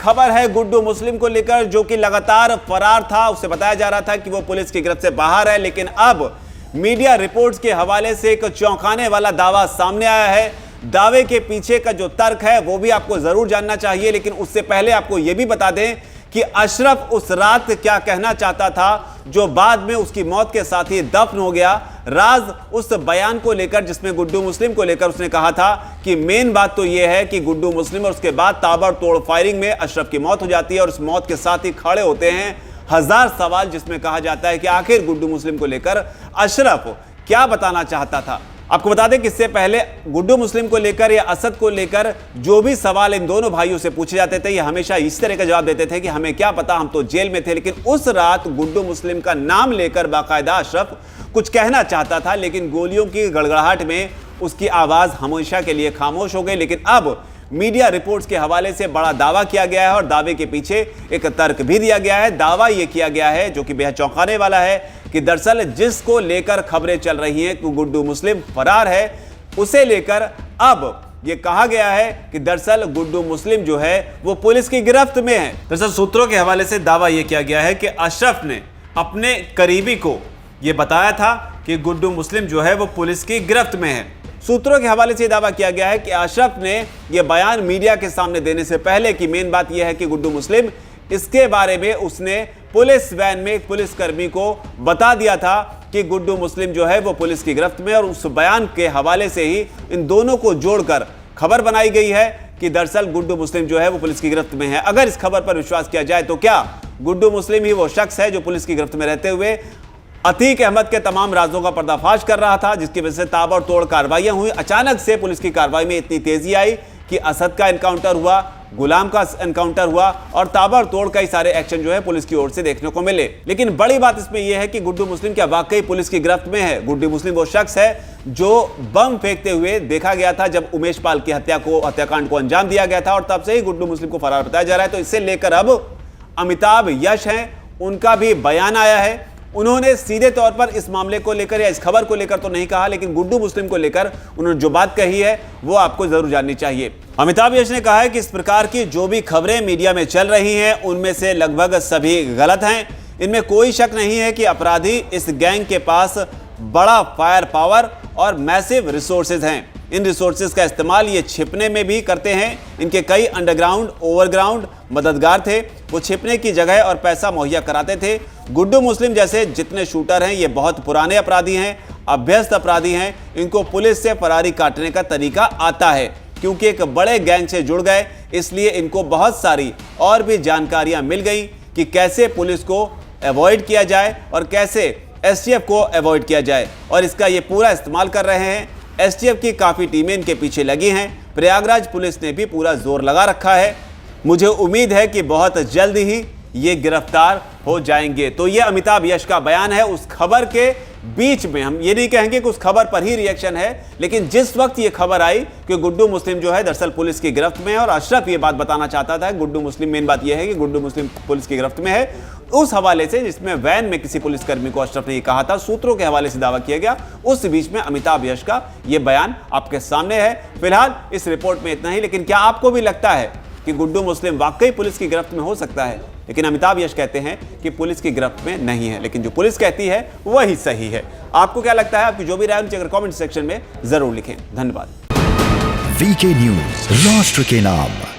खबर है गुड्डू मुस्लिम को लेकर, जो कि लगातार फरार था। उसे बताया जा रहा था कि वो पुलिस की गिरफ्त से बाहर है, लेकिन अब मीडिया रिपोर्ट्स के हवाले से एक चौंकाने वाला दावा सामने आया है। दावे के पीछे का जो तर्क है वो भी आपको जरूर जानना चाहिए, लेकिन उससे पहले आपको यह भी बता दें कि अशरफ उस रात क्या कहना चाहता था, जो बाद में उसकी मौत के साथ ही दफन हो गया। राज उस बयान को लेकर जिसमें गुड्डू मुस्लिम को लेकर उसने कहा था कि मेन बात तो यह है कि गुड्डू मुस्लिम और उसके बाद ताबड़तोड़ फायरिंग में अशरफ की मौत हो जाती है, और उस मौत के साथ ही खड़े होते हैं हजार सवाल, जिसमें कहा जाता है कि आखिर गुड्डू मुस्लिम को लेकर अशरफ क्या बताना चाहता था। आपको बता दें कि इससे पहले गुड्डू मुस्लिम को लेकर या असद को लेकर जो भी सवाल इन दोनों भाइयों से पूछे जाते थे, ये हमेशा इस तरह का जवाब देते थे कि हमें क्या पता, हम तो जेल में थे। लेकिन उस रात गुड्डू मुस्लिम का नाम लेकर बाकायदा अशरफ कुछ कहना चाहता था, लेकिन गोलियों की गड़गड़ाहट में उसकी आवाज हमेशा के लिए खामोश हो गई। लेकिन अब मीडिया रिपोर्ट्स के हवाले से बड़ा दावा किया गया है, और दावे के पीछे एक तर्क भी दिया गया है। दावा यह किया गया है, जो कि बेहद चौंकाने वाला है, कि दरअसल जिसको लेकर खबरें चल रही हैं कि गुड्डू मुस्लिम फरार है, उसे लेकर अब यह कहा गया है कि दरअसल गुड्डू मुस्लिम जो है वो पुलिस की गिरफ्त में है। दरअसल सूत्रों के हवाले से दावा यह किया गया है कि अशरफ ने अपने करीबी को यह बताया था कि गुड्डू मुस्लिम जो है वो पुलिस की गिरफ्त में है। सूत्रों के हवाले से दावा किया गया है कि अशरफ ने यह बयान मीडिया के सामने देने से पहले की मेन बात यह है कि गुड्डू मुस्लिम, इसके बारे में उसने पुलिस वैन में एक पुलिसकर्मी को बता दिया था कि गुड्डू मुस्लिम जो है वो पुलिस की गिरफ्त में, और उस बयान के हवाले से ही इन दोनों को जोड़कर खबर बनाई गई है कि दरअसल गुड्डू मुस्लिम जो है वो पुलिस की गिरफ्त में है। अगर इस खबर पर विश्वास किया जाए तो क्या गुड्डू मुस्लिम ही वो शख्स है जो पुलिस की गिरफ्त में रहते हुए अतीक अहमद के तमाम राजों का पर्दाफाश कर रहा था, जिसकी वजह से ताबड़तोड़ कार्रवाइयां हुई। अचानक से पुलिस की कार्रवाई में इतनी तेजी आई कि असद का एनकाउंटर हुआ, गुलाम का एनकाउंटर हुआ, और ताबड़तोड़ कई सारे एक्शन जो है पुलिस की ओर से देखने को मिले। लेकिन बड़ी बात इसमें यह है कि गुड्डू मुस्लिम क्या वाकई पुलिस की गिरफ्त में है। गुड्डू मुस्लिम वो शख्स है जो बम फेंकते हुए देखा गया था जब उमेश पाल की हत्याकांड को अंजाम दिया गया था, और तब से ही गुड्डू मुस्लिम को फरार बताया जा रहा है। तो इसे लेकर अब अमिताभ यश हैं, उनका भी बयान आया है। उन्होंने सीधे तौर पर इस मामले को लेकर या इस खबर को लेकर तो नहीं कहा, लेकिन गुड्डू मुस्लिम को लेकर उन्होंने जो बात कही है वो आपको जरूर जाननी चाहिए। अमिताभ यश ने कहा है कि इस प्रकार की जो भी खबरें मीडिया में चल रही हैं उनमें से लगभग सभी गलत हैं। इनमें कोई शक नहीं है कि अपराधी इस गैंग के पास बड़ा फायर पावर और मैसिव रिसोर्सेज हैं। इन रिसोर्सेज का इस्तेमाल ये छिपने में भी करते हैं। इनके कई अंडरग्राउंड, ओवरग्राउंड मददगार थे, वो छिपने की जगह और पैसा मुहैया कराते थे। गुड्डू मुस्लिम जैसे जितने शूटर हैं ये बहुत पुराने अपराधी हैं, अभ्यस्त अपराधी हैं। इनको पुलिस से फरारी काटने का तरीका आता है, क्योंकि एक बड़े गैंग से जुड़ गए, इसलिए इनको बहुत सारी और भी जानकारियां मिल गई कि कैसे पुलिस को अवॉइड किया जाए और कैसे एसटीएफ को अवॉइड किया जाए, और इसका ये पूरा इस्तेमाल कर रहे हैं। एसटीएफ की काफ़ी टीमें इनके पीछे लगी हैं। प्रयागराज पुलिस ने भी पूरा जोर लगा रखा है। मुझे उम्मीद है कि बहुत जल्द ही ये गिरफ्तार हो जाएंगे। तो ये अमिताभ यश का बयान है। उस खबर के बीच में हम ये नहीं कहेंगे कि उस खबर पर ही रिएक्शन है, लेकिन जिस वक्त ये खबर आई कि गुड्डू मुस्लिम जो है दरअसल पुलिस की गिरफ्त में है, और अशरफ ये बात बताना चाहता था गुड्डू मुस्लिम, मेन बात यह है कि गुड्डू मुस्लिम पुलिस की गिरफ्त में है, उस हवाले से जिसमें वैन में किसी पुलिसकर्मी को अशरफ ने ये कहा था, सूत्रों के हवाले से दावा किया गया, उस बीच में अमिताभ यश का ये बयान आपके सामने है। फिलहाल इस रिपोर्ट में इतना ही, लेकिन क्या आपको भी लगता है कि गुड्डू मुस्लिम वाकई पुलिस की गिरफ्त में हो सकता है? लेकिन अमिताभ यश कहते हैं कि पुलिस की गिरफ्त में नहीं है, लेकिन जो पुलिस कहती है वही सही है। आपको क्या लगता है? आपकी जो भी राय है अगर कमेंट सेक्शन में जरूर लिखें। धन्यवाद। वीके न्यूज, राष्ट्र के नाम।